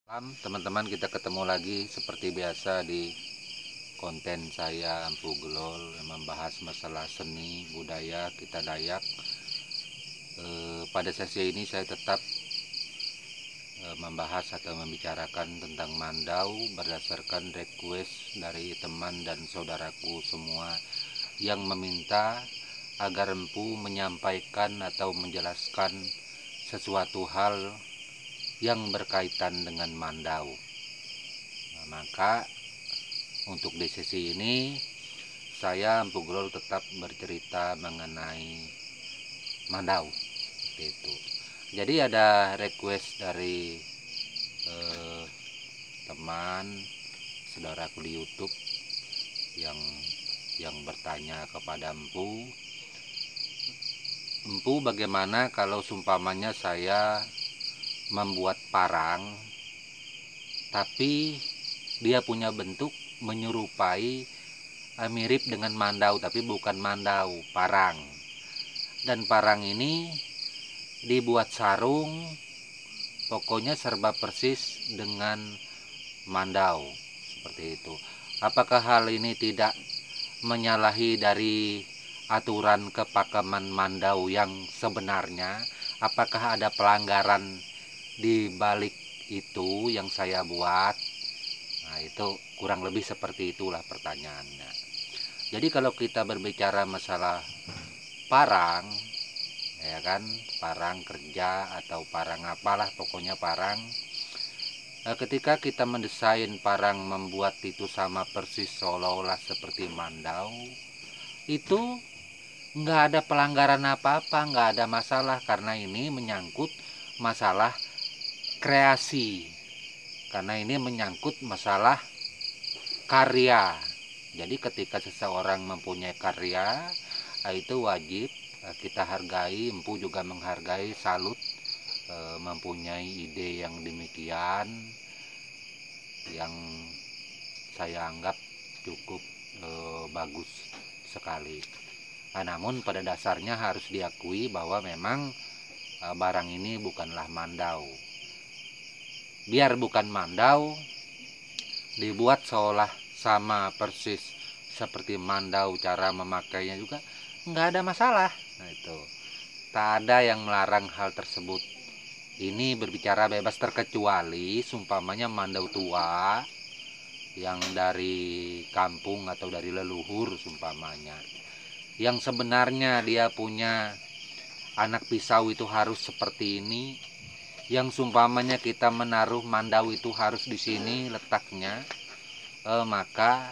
Malam teman-teman, kita ketemu lagi seperti biasa di konten saya Ampu Gelol yang membahas masalah seni budaya kita Dayak. Pada sesi ini saya tetap membahas atau membicarakan tentang Mandau berdasarkan request dari teman dan saudaraku semua yang meminta agar Empu menyampaikan atau menjelaskan sesuatu hal yang berkaitan dengan Mandau. Maka untuk di sesi ini saya Empu Gelol tetap bercerita mengenai Mandau seperti itu. Jadi ada request dari teman saudaraku di YouTube yang bertanya kepada Empu bagaimana kalau sumpamanya saya membuat parang tapi dia punya bentuk menyerupai mirip dengan Mandau, tapi bukan Mandau, parang. Dan parang ini dibuat sarung, pokoknya serba persis dengan Mandau seperti itu. Apakah hal ini tidak menyalahi dari aturan kepakaman Mandau yang sebenarnya? Apakah ada pelanggaran di balik itu yang saya buat? Nah, itu kurang lebih seperti itulah pertanyaannya. Jadi kalau kita berbicara masalah parang, ya kan, parang kerja atau parang apalah, pokoknya parang. Ketika kita mendesain parang membuat itu sama persis seolah-olah seperti Mandau, itu nggak ada pelanggaran apa-apa, nggak ada masalah, karena ini menyangkut masalah kreasi, karena ini menyangkut masalah karya. Jadi ketika seseorang mempunyai karya, itu wajib kita hargai. Empu juga menghargai, salut mempunyai ide yang demikian, yang saya anggap cukup bagus sekali. Namun pada dasarnya harus diakui bahwa memang barang ini bukanlah Mandau. Biar bukan Mandau, dibuat seolah sama persis seperti Mandau, cara memakainya juga nggak ada masalah. Nah, itu tak ada yang melarang hal tersebut. Ini berbicara bebas, terkecuali sumpamanya Mandau tua yang dari kampung atau dari leluhur sumpamanya, yang sebenarnya dia punya anak pisau itu harus seperti ini, yang sumpamanya kita menaruh Mandau itu harus di sini letaknya, maka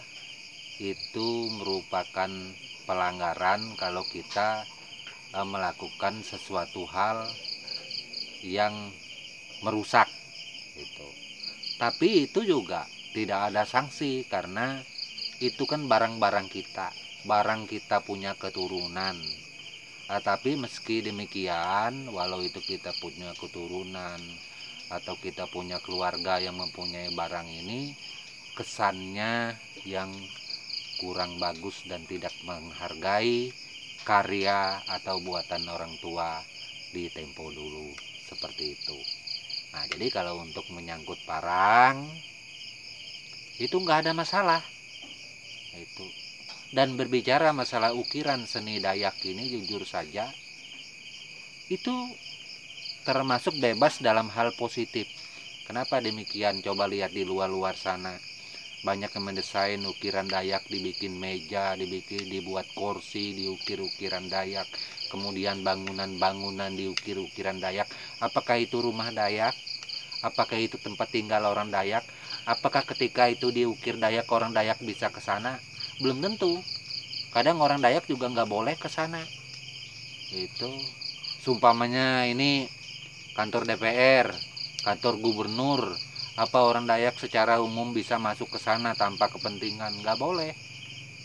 itu merupakan pelanggaran kalau kita melakukan sesuatu hal yang merusak itu. Tapi itu juga tidak ada sanksi, karena itu kan barang-barang kita, barang kita punya keturunan. Tapi meski demikian, walau itu kita punya keturunan atau kita punya keluarga yang mempunyai barang ini, kesannya yang kurang bagus dan tidak menghargai karya atau buatan orang tua di tempo dulu, seperti itu. Nah, jadi kalau untuk menyangkut parang itu nggak ada masalah itu. Dan berbicara masalah ukiran seni Dayak ini, jujur saja itu termasuk bebas dalam hal positif. Kenapa demikian? Coba lihat di luar-luar sana, banyak yang mendesain ukiran Dayak, dibikin meja, dibuat kursi, diukir ukiran Dayak, kemudian bangunan-bangunan diukir ukiran Dayak. Apakah itu rumah Dayak? Apakah itu tempat tinggal orang Dayak? Apakah ketika itu diukir Dayak, orang Dayak bisa ke sana? Belum tentu. Kadang orang Dayak juga nggak boleh ke sana. Itu sumpamanya ini kantor DPR, kantor gubernur, apa orang Dayak secara umum bisa masuk ke sana tanpa kepentingan? Nggak boleh.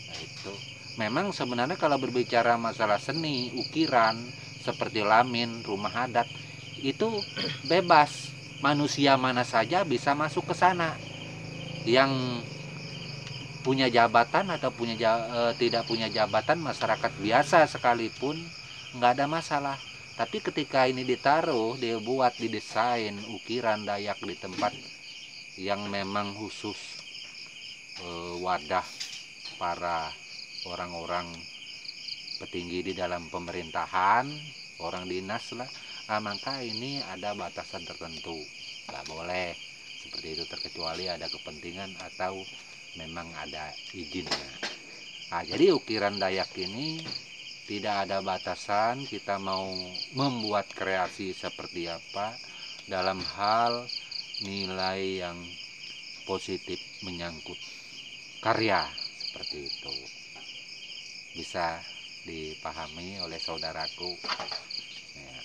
Nah, itu memang sebenarnya kalau berbicara masalah seni ukiran seperti lamin, rumah adat, itu bebas, manusia mana saja bisa masuk ke sana. Yang punya jabatan atau tidak punya jabatan, masyarakat biasa sekalipun nggak ada masalah. Tapi ketika ini ditaruh, dia buat, didesain ukiran Dayak di tempat yang memang khusus wadah para orang-orang petinggi di dalam pemerintahan, orang dinas lah, maka ini ada batasan tertentu, nggak boleh seperti itu, terkecuali ada kepentingan atau memang ada izinnya. Jadi ukiran Dayak ini tidak ada batasan, kita mau membuat kreasi seperti apa dalam hal nilai yang positif menyangkut karya, seperti itu bisa dipahami oleh saudaraku ya.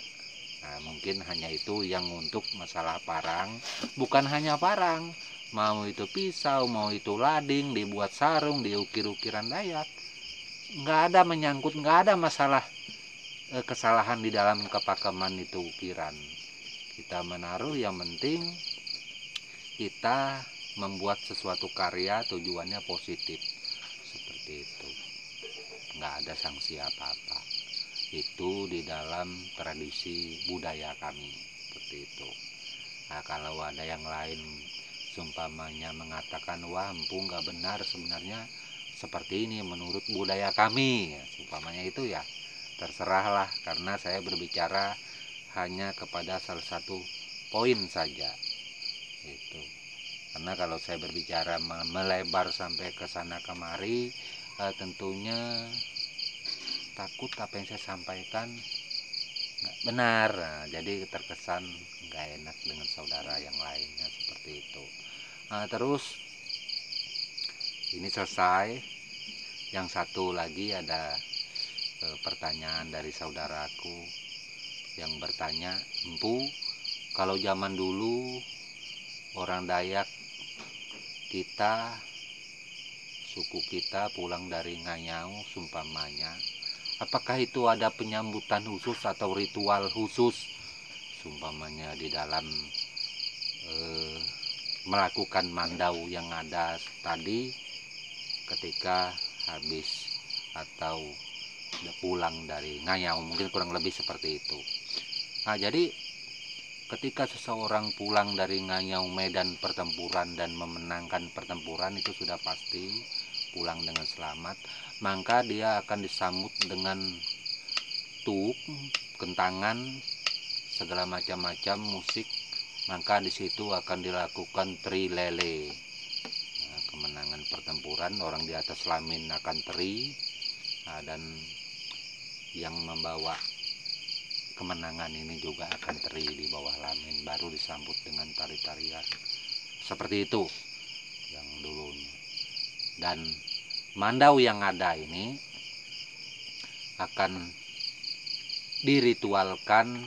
Mungkin hanya itu yang untuk masalah parang, bukan hanya parang, mau itu pisau, mau itu lading, dibuat sarung, diukir-ukiran Dayak, nggak ada menyangkut, nggak ada masalah kesalahan di dalam kepakeman itu ukiran. Kita menaruh, yang penting kita membuat sesuatu karya tujuannya positif, seperti itu, nggak ada sanksi apa-apa. Itu di dalam tradisi budaya kami, seperti itu. Kalau ada yang lain seumpamanya mengatakan wah empu nggak benar, sebenarnya seperti ini menurut budaya kami ya, seumpamanya itu ya terserahlah, karena saya berbicara hanya kepada salah satu poin saja itu. Karena kalau saya berbicara melebar sampai ke sana kemari, tentunya takut apa yang saya sampaikan nggak benar, jadi terkesan nggak enak dengan saudara yang lainnya, seperti itu. Terus ini selesai, yang satu lagi ada pertanyaan dari saudaraku yang bertanya, empu kalau zaman dulu orang Dayak kita, suku kita pulang dari Ngayau sumpamanya, apakah itu ada penyambutan khusus atau ritual khusus sumpamanya di dalam melakukan mandau yang ada tadi ketika habis atau pulang dari Ngayau, mungkin kurang lebih seperti itu. Jadi ketika seseorang pulang dari Ngayau medan pertempuran dan memenangkan pertempuran, itu sudah pasti pulang dengan selamat, maka dia akan disambut dengan tuuk, kentangan, segala macam-macam musik, maka di situ akan dilakukan trilele. Kemenangan pertempuran, orang di atas lamin akan teri, dan yang membawa kemenangan ini juga akan teri di bawah lamin, baru disambut dengan tari-tarian seperti itu yang dulunya. Dan mandau yang ada ini akan diritualkan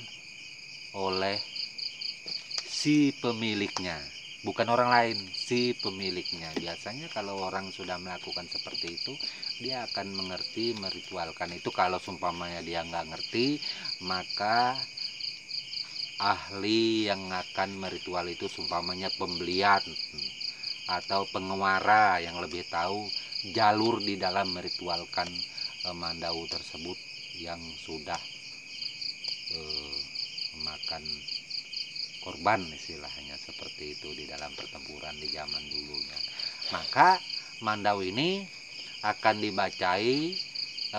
oleh si pemiliknya, bukan orang lain, si pemiliknya. Biasanya kalau orang sudah melakukan seperti itu, dia akan mengerti meritualkan itu. Kalau sumpamanya dia nggak ngerti, maka ahli yang akan meritual itu, sumpamanya pembelian atau penguara yang lebih tahu jalur di dalam meritualkan mandau tersebut, yang sudah memakan korban, istilahnya seperti itu, di dalam pertempuran di zaman dulunya. Maka mandau ini akan dibacai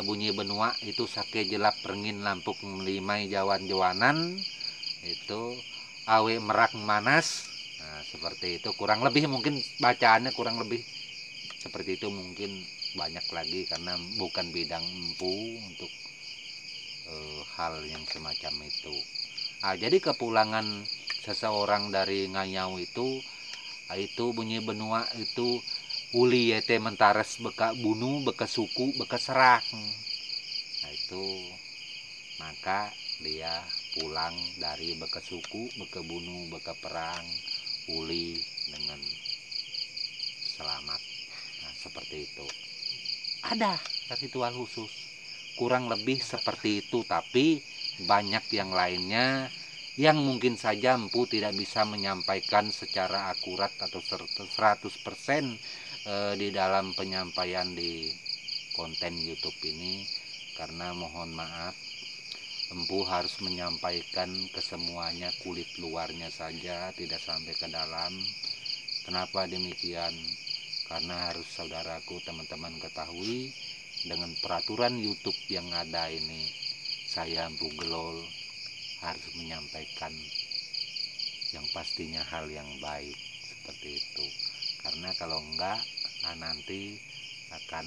bunyi benua itu sake jelap rengin lampuk limai jawan jawanan, itu awe merak manas. Seperti itu kurang lebih, mungkin bacaannya kurang lebih seperti itu, mungkin banyak lagi karena bukan bidang empu untuk hal yang semacam itu. Jadi kepulangan seseorang dari Ngayau itu bunyi benua itu uli yete mentares beka bunu beka suku beka serak. Itu maka dia pulang dari beka suku beka bunu beka perang uli dengan selamat. Seperti itu. Ada ritual khusus kurang lebih seperti itu, tapi banyak yang lainnya yang mungkin saja empu tidak bisa menyampaikan secara akurat atau 100% di dalam penyampaian di konten YouTube ini, karena mohon maaf empu harus menyampaikan kesemuanya, kulit luarnya saja, tidak sampai ke dalam, Kenapa demikian? Karena harus saudaraku, teman-teman ketahui, dengan peraturan YouTube yang ada ini, saya Empu Gelol harus menyampaikan yang pastinya hal yang baik seperti itu. Karena kalau enggak, nanti akan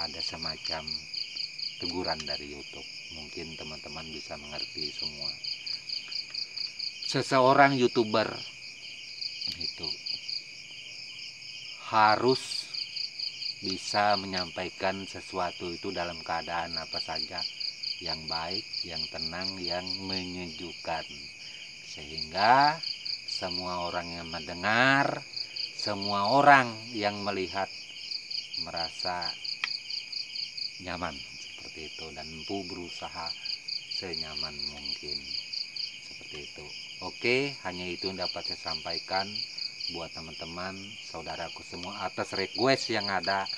ada semacam teguran dari YouTube. Mungkin teman-teman bisa mengerti semua. Seseorang YouTuber itu harus bisa menyampaikan sesuatu itu dalam keadaan apa saja yang baik, yang tenang, yang menyejukkan, sehingga semua orang yang mendengar, semua orang yang melihat merasa nyaman seperti itu, dan Empu berusaha senyaman mungkin seperti itu. Oke, hanya itu yang dapat saya sampaikan buat teman-teman saudaraku semua. Atas request yang ada,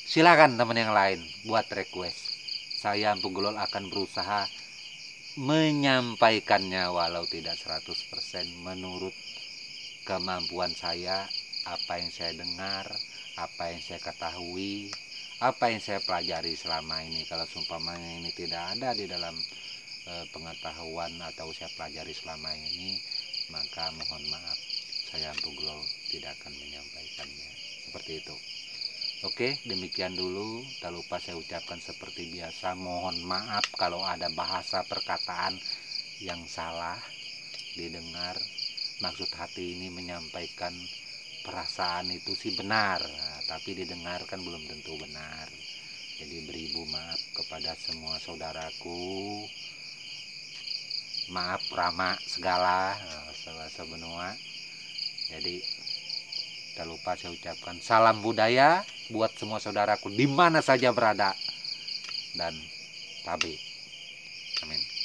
silakan teman yang lain buat request. Saya Empu Gelol akan berusaha menyampaikannya walau tidak 100% menurut kemampuan saya, apa yang saya dengar, apa yang saya ketahui, apa yang saya pelajari selama ini. Kalau seumpamanya ini tidak ada di dalam pengetahuan atau saya pelajari selama ini, maka mohon maaf, saya Empu Gelol tidak akan menyampaikannya seperti itu. Oke, demikian dulu. Tak lupa saya ucapkan seperti biasa, mohon maaf kalau ada bahasa perkataan yang salah didengar. Maksud hati ini menyampaikan perasaan itu sih benar, tapi didengarkan belum tentu benar. Jadi beribu maaf kepada semua saudaraku. Maaf Rama segala, bahasa benua. Jadi tak lupa saya ucapkan salam budaya buat semua saudaraku di mana saja berada, dan tabe. Amin.